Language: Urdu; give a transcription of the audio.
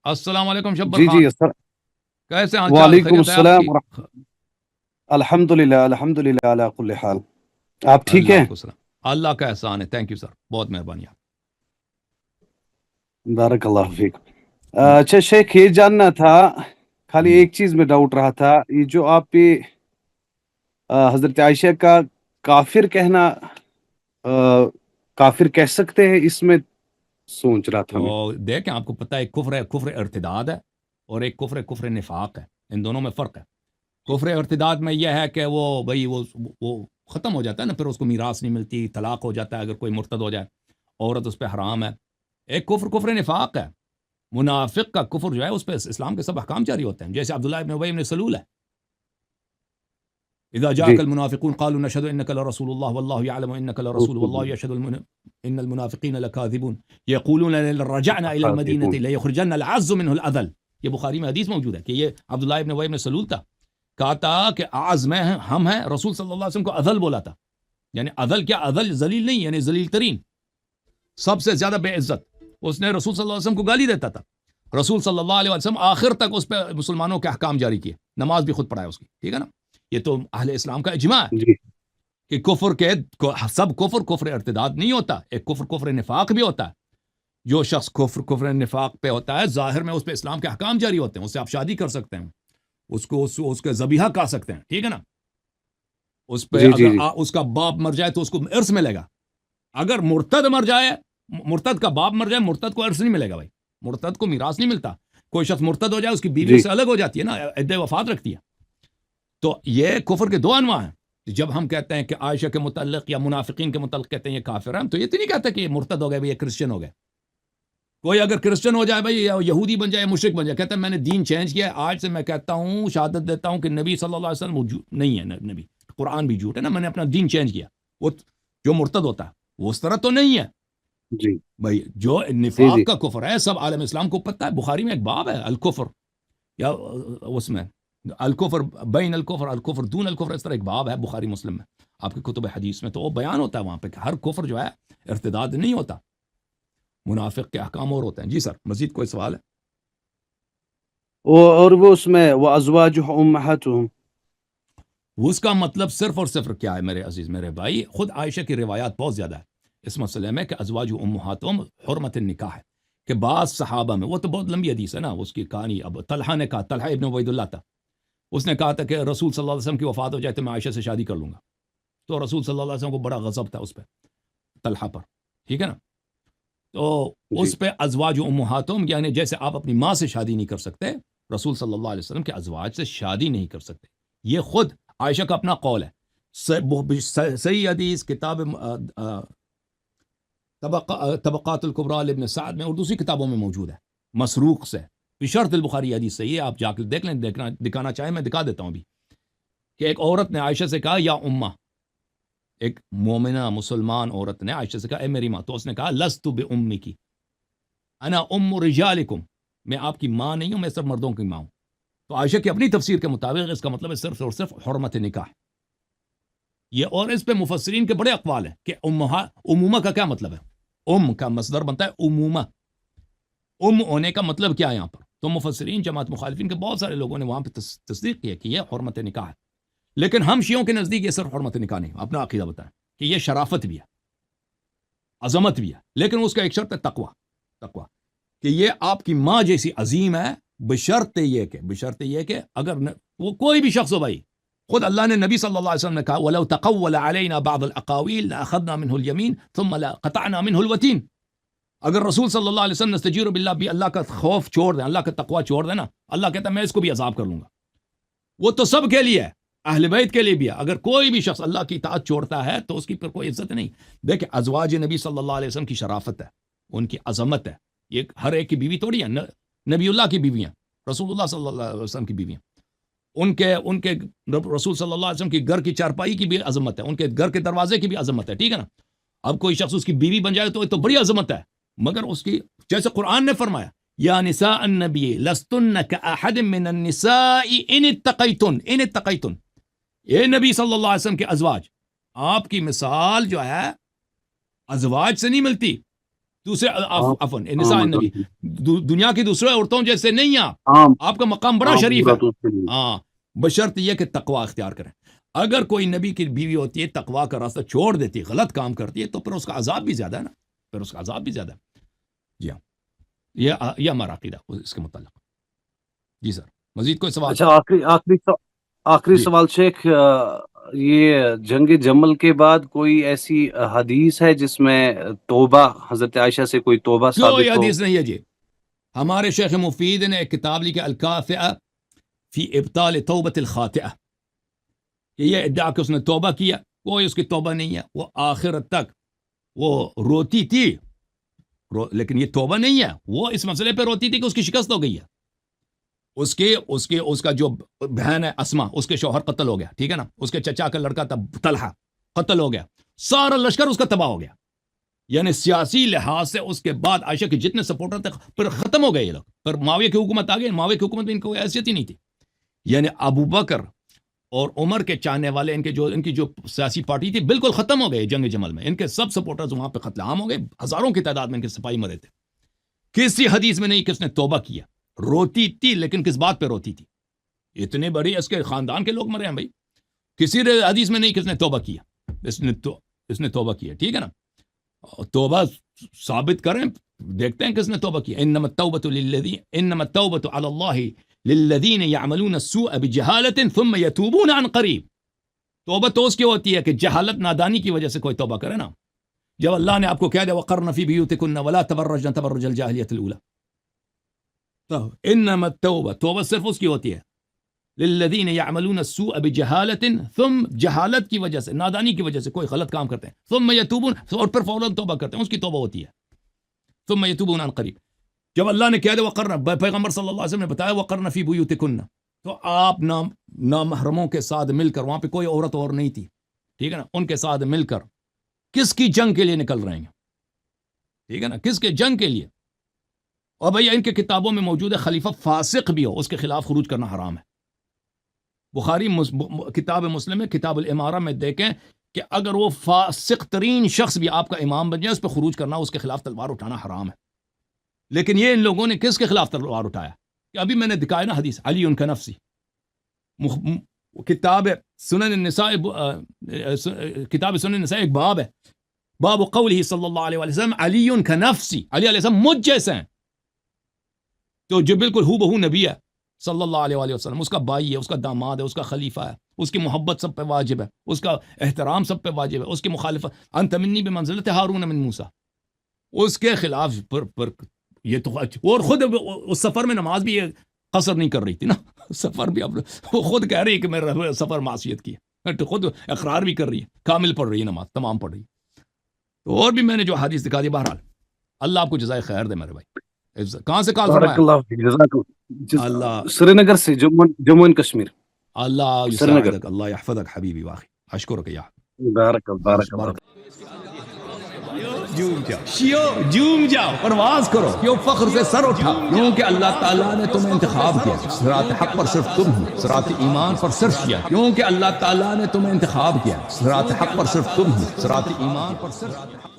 السلام علیکم شبر جی خان، السلام کیسے حال چال؟ وعلیکم خیریت ہے آپ السلام کی؟ الحمد للہ الحمد للہ علی کل حال. آپ ٹھیک اللہ ہیں؟ آپ کو سلام. اللہ کا احسان ہے. تھینک یو سر، بہت مہربانی آپ. بارک اللہ فیک. اچھا شیخ، یہ جاننا تھا، خالی ایک چیز میں ڈاؤٹ رہا تھا، یہ جو آپ پہ حضرت عائشہ کا کافر کہنا، کافر کہہ سکتے ہیں اس میں سوچ رہا تھا میں. تو دیکھیں، آپ کو پتہ ہے کفر ہے، کفر ارتداد ہے، اور ایک کفر نفاق ہے. ان دونوں میں فرق ہے. کفر ارتداد میں یہ ہے کہ وہ بھائی وہ ختم ہو جاتا ہے نا، پھر اس کو میراث نہیں ملتی، طلاق ہو جاتا ہے اگر کوئی مرتد ہو جائے، عورت اس پہ حرام ہے. ایک کفر نفاق ہے. منافق کا کفر جو ہے اس پہ اسلام کے سب احکام جاری ہوتے ہیں، جیسے عبداللہ ابن ابی ابن سلول ہے. اذا جی جاءك المنافقون قالوا نشهد انك لرسول الله والله يعلم انك لرسول والله يشهد ان المنافقين لكاذبون يقولون لئن رجعنا الى المدينه ليخرجن العز منه الاذل. یہ بخاری میں حدیث موجود ہے کہ یہ عبداللہ ابن ابی ابن سلول تھا، کہا تھا کہ اعز میں ہم ہیں. رسول صلی اللہ علیہ وسلم کو اذل بولا تھا. یعنی اذل کیا؟ اذل ذلیل نہیں، یعنی ذلیل ترین، سب سے زیادہ بے عزت. اس نے رسول صلی اللہ علیہ وسلم کو گالی دیتا تھا. رسول صلی اللہ علیہ وسلم آخر تک اس پہ مسلمانوں کے احکام جاری کیے، نماز بھی خود پڑھائے اس کی. ٹھیک ہے نا؟ یہ تو اہل اسلام کا اجماع ہے جی کہ کفر کے سب کفر ارتداد نہیں ہوتا. ایک کفر نفاق بھی ہوتا ہے. جو شخص کفر نفاق پہ ہوتا ہے، ظاہر میں اس پہ اسلام کے احکام جاری ہوتے ہیں. اس سے آپ شادی کر سکتے ہیں، اس کے ذبیحہ کھا سکتے ہیں. ٹھیک ہے نا؟ اس پہ جی جی اگر جی اس کا باپ مر جائے تو اس کو ارث ملے گا. اگر مرتد مر جائے، مرتد کا باپ مر جائے، مرتد کو ارث نہیں ملے گا بھائی. مرتد کو میراث نہیں ملتا. کوئی شخص مرتد ہو جائے، اس کی بیوی جی سے الگ ہو جاتی ہے نا، عدہ وفات رکھتی ہے. تو یہ کفر کے دو انواع ہیں. جب ہم کہتے ہیں کہ عائشہ کے متعلق یا منافقین کے متعلق کہتے ہیں یہ کافر ہیں، تو یہ تو نہیں کہتے کہ یہ مرتد ہو گئے بھائی، یہ کرسچن ہو گئے. کوئی اگر کرسچن ہو جائے بھائی، یا یہودی بن جائے، مشرک بن جائے، کہتا ہے میں نے دین چینج کیا ہے، آج سے میں کہتا ہوں، شہادت دیتا ہوں کہ نبی صلی اللہ علیہ وسلم نہیں ہے، نبی قرآن بھی جھوٹ ہے نا، میں نے اپنا دین چینج کیا. وہ جو مرتد ہوتا ہے وہ اس طرح تو نہیں ہے جی بھائی. جو جی نفاق جی کا کفر ہے سب عالم اسلام کو پتہ ہے. بخاری میں ایک باب ہے الکفر، یا اس میں الکفر بین الکفر دون الکفر، اس طرح ایک باب ہے بخاری مسلم میں، آپ کی کتب حدیث میں. تو وہ بیان ہوتا ہے وہاں پہ کہ ہر کفر جو ہے ارتداد نہیں ہوتا، منافق کے احکام اور ہوتے ہیں. جی سر، مزید کوئی سوال ہے؟ اور وہ اس میں وہ ازواج امہاتہم، اس کا مطلب صرف اور صرف کیا ہے میرے عزیز میرے بھائی؟ خود عائشہ کی روایات بہت زیادہ ہے اس مسئلے میں کہ ازواج امہاتہم حرمت النکاح ہے. کہ بعض صحابہ میں، وہ تو بہت لمبی حدیث ہے نا اس کی کہانی. اب طلحہ نے کہا، طلحہ ابن عبید اللہ تھا، اس نے کہا تھا کہ رسول صلی اللہ علیہ وسلم کی وفات ہو جائے تو میں عائشہ سے شادی کر لوں گا. تو رسول صلی اللہ علیہ وسلم کو بڑا غضب تھا اس پہ، طلحہ پر. ٹھیک ہے نا؟ تو جی اس پہ ازواج امہاتہم، یعنی جیسے آپ اپنی ماں سے شادی نہیں کر سکتے، رسول صلی اللہ علیہ وسلم کے ازواج سے شادی نہیں کر سکتے. یہ خود عائشہ کا اپنا قول ہے. صحیح حدیث کتاب طبقات الکبریٰ لابن سعد میں اور دوسری کتابوں میں موجود ہے، مسروق سے، بشرط البخاری حدیث صحیح ہے. آپ جا کے دیکھ لیں، دکھانا چاہیں میں دکھا دیتا ہوں ابھی. کہ ایک عورت نے عائشہ سے کہا یا امہ، ایک مومنہ مسلمان عورت نے عائشہ سے کہا اے میری ماں. تو اس نے کہا لست بأمکی انا ام رجالکم، میں آپ کی ماں نہیں ہوں، میں صرف مردوں کی ماں ہوں. تو عائشہ کی اپنی تفسیر کے مطابق اس کا مطلب ہے صرف اور صرف حرمت نکاح. یہ اور اس پہ مفسرین کے بڑے اقوال ہیں کہ امومہ کا کیا مطلب ہے. ام کا مصدر بنتا ہے امومہ، ام ہونے کا مطلب کیا ہے یہاں پر. تو مفسرین جماعت مخالفین کے بہت سارے لوگوں نے وہاں پہ تصدیق کی ہے کہ یہ حرمت نکاح ہے. لیکن ہم شیعوں کے نزدیک یہ صرف حرمت نکاح نہیں، اپنا عقیدہ بتائیں کہ یہ شرافت بھی ہے، عظمت بھی ہے. لیکن اس کا ایک شرط ہے تقوی، کہ یہ آپ کی ماں جیسی عظیم ہے، بشرط یہ کہ اگر وہ کوئی بھی شخص ہو بھائی. خود اللہ نے نبی صلی اللہ علیہ وسلم نے کہا وَلَوْ تَقَوَّلَ عَلَيْنَا بَعْضَ الْأَقَاوِيلِ لَأَخَذْنَا مِنْهُ الْيَمِينَ ثُمَّ لَقَطَعْنَا مِنْهُ الْوَتِينَ. اگر رسول صلی اللہ علیہ وسلم نستجیر باللہ بھی اللہ کا خوف چھوڑ دیں، اللہ کا تقوی چھوڑ دیں نا، اللہ کہتا ہے میں اس کو بھی عذاب کر لوں گا. وہ تو سب کے لیے ہے، اہل بیت کے لیے بھی ہے. اگر کوئی بھی شخص اللہ کی اطاعت چھوڑتا ہے تو اس کی پھر کوئی عزت نہیں. دیکھیں ازواج نبی صلی اللہ علیہ وسلم کی شرافت ہے، ان کی عظمت ہے. یہ ہر ایک کی بیوی تھوڑی ہے، نبی اللہ کی بیویاں، رسول اللہ صلی اللہ علیہ وسلم کی بیویاں. ان کے رسول صلی اللہ علیہ وسلم کی گھر کی چارپائی کی بھی عظمت ہے، ان کے گھر کے دروازے کی بھی عظمت ہے. ٹھیک ہے نا؟ اب کوئی شخص اس کی بیوی بن جائے تو بڑی عظمت ہے، مگر اس کی جیسے قرآن نے فرمایا یا نساء النبی لستن کاحد من النساء ان اتقیتن. اے نبی صلی اللہ علیہ وسلم کے ازواج، آپ کی مثال جو ہے ازواج سے نہیں ملتی. دوسرے ہاں عفوا نساء النبی دنیا کی دوسرے عورتوں جیسے نہیں آپ ہاں آپ کا مقام بڑا ہاں شریف پورا ہے تو اس کے لیے ہاں بشرط یہ کہ تقوا اختیار کریں اگر کوئی نبی کی بیوی ہوتی ہے تقوا کا راستہ چھوڑ دیتی ہے غلط کام کرتی ہے تو پھر اس کا عذاب بھی زیادہ ہے نا پھر اس کا عذاب بھی زیادہ ہے جی ہاں یہ ہمارا عقیدہ اس کے متعلق جی سر مزید کوئی سوال اچھا آخری جی سوال شیخ یہ جنگ جمل کے بعد کوئی ایسی حدیث ہے جس میں توبہ حضرت عائشہ سے کوئی توبہ کوئی ثابت ہو حدیث نہیں ہے جی ہمارے شیخ مفید نے ایک کتاب لکھی الکافئہ فی ابطال توبۃ الخاطئہ کہ یہ ادعا کہ اس نے توبہ کیا کوئی اس کی توبہ نہیں ہے وہ آخرت تک وہ روتی تھی لیکن یہ توبہ نہیں ہے وہ اس مسئلے پہ روتی تھی کہ اس کی شکست ہو گئی ہے اس کا جو بہن ہے اسما اس کے شوہر قتل ہو گیا ٹھیک ہے نا اس کے چچا کا لڑکا تھا طلحہ قتل ہو گیا سارا لشکر اس کا تباہ ہو گیا یعنی سیاسی لحاظ سے اس کے بعد عائشہ کے جتنے سپورٹر تھے پھر ختم ہو گئے یہ لوگ پھر معاویہ کی حکومت آ گئی معاویہ کی حکومت میں ان کو حیثیت ہی نہیں تھی یعنی ابو بکر اور عمر کے چاہنے والے ان کی جو سیاسی پارٹی تھی بالکل ختم ہو گئے جنگ جمل میں ان کے سب سپورٹرز وہاں پہ قتل عام ہو گئے ہزاروں کی تعداد میں ان کے سپاہی مرے تھے کسی حدیث میں نہیں کہ اس نے توبہ کیا روتی تھی لیکن کس بات پہ روتی تھی اتنے بڑی اس کے خاندان کے لوگ مرے ہیں بھائی کسی حدیث میں نہیں کہ اس نے توبہ کیا اس نے توبہ کیا ٹھیک ہے نا توبہ ثابت کریں دیکھتے ہیں کس نے توبہ کیا انما التوبۃ علی اللہ للذین یعملون السوء بجہالۃ ثم یتوبون عن قریب توبہ تو اس کی ہوتی ہے کہ جہالت نادانی کی وجہ سے کوئی توبہ کرے نا جب اللہ نے آپ کو کہہ دیا وقرن فی بیوتکن ولا تبرجن تبرج الجاہلیۃ الاولی تو انما توبہ صرف اس کی ہوتی ہے للذین یعملون السوء بجہالۃ ثم جہالت کی وجہ سے نادانی کی وجہ سے کوئی غلط کام کرتے ہیں ثم یتوبون اور پھر فوراً توبہ کرتے ہیں اس کی توبہ ہوتی ہے ثم یتوبون عن قریب جب اللہ نے کہہ دیا وقرن پیغمبر صلی اللہ علیہ وسلم نے بتایا وقرن فی بیوتکن تو آپ نامحرموں کے ساتھ مل کر وہاں پہ کوئی عورت اور نہیں تھی ٹھیک ہے نا ان کے ساتھ مل کر کس کی جنگ کے لیے نکل رہے ہیں ٹھیک ہے نا کس کے جنگ کے لیے اور بھئی ان کے کتابوں میں موجود ہے خلیفہ فاسق بھی ہو اس کے خلاف خروج کرنا حرام ہے بخاری کتاب مسلم میں کتاب الامارہ میں دیکھیں کہ اگر وہ فاسق ترین شخص بھی آپ کا امام بن جائے اس پہ خروج کرنا اس کے خلاف تلوار اٹھانا حرام ہے لیکن یہ ان لوگوں نے کس کے خلاف تلوار اٹھایا کہ ابھی میں نے دکھایا نا حدیث علی ان کا نفسی کتاب سنن النساء کتاب سنن النساء ایک باب ہے باب قوله صلی اللہ علیہ وسلم علی کا نفسی علی علیہ السلام مجھ جیسے ہیں تو جو بالکل ہو بہو نبی ہے صلی اللہ علیہ وسلم اس کا بھائی ہے اس کا داماد ہے اس کا خلیفہ ہے اس کی محبت سب پہ واجب ہے اس کا احترام سب پہ واجب ہے اس کی مخالفت انت منی بمنزلت ہارون من موسیٰ اس کے خلاف پر یہ تو اور خود اس سفر میں نماز بھی قصر نہیں کر رہی تھی نا سفر بھی وہ خود کہہ رہی ہے کہ میرا سفر معصیت کی ہے تو خود اقرار بھی کر رہی ہے کامل پڑھ رہی ہے نماز تمام پڑھ رہی ہے تو اور بھی میں نے جو حدیث دکھا دی بہرحال اللہ آپ کو جزائے خیر دے میرے بھائی کہاں سے کال فرمایا اللہ سری نگر سے جموں اینڈ کشمیر اللہ یساعدک اللہ یحفظک حبیبی واخی اشکرک یا بارک اللہ جوم جاؤ پرواز کرو کیوں فخر سے سر اٹھا کیونکہ اللہ تعالیٰ نے تمہیں انتخاب کیا صراط حق پر صرف تم ہو صراط ایمان پر صرف کیا کیونکہ اللہ تعالیٰ نے تمہیں انتخاب کیا صراط حق پر صرف تم ہو صراط ایمان پر صرف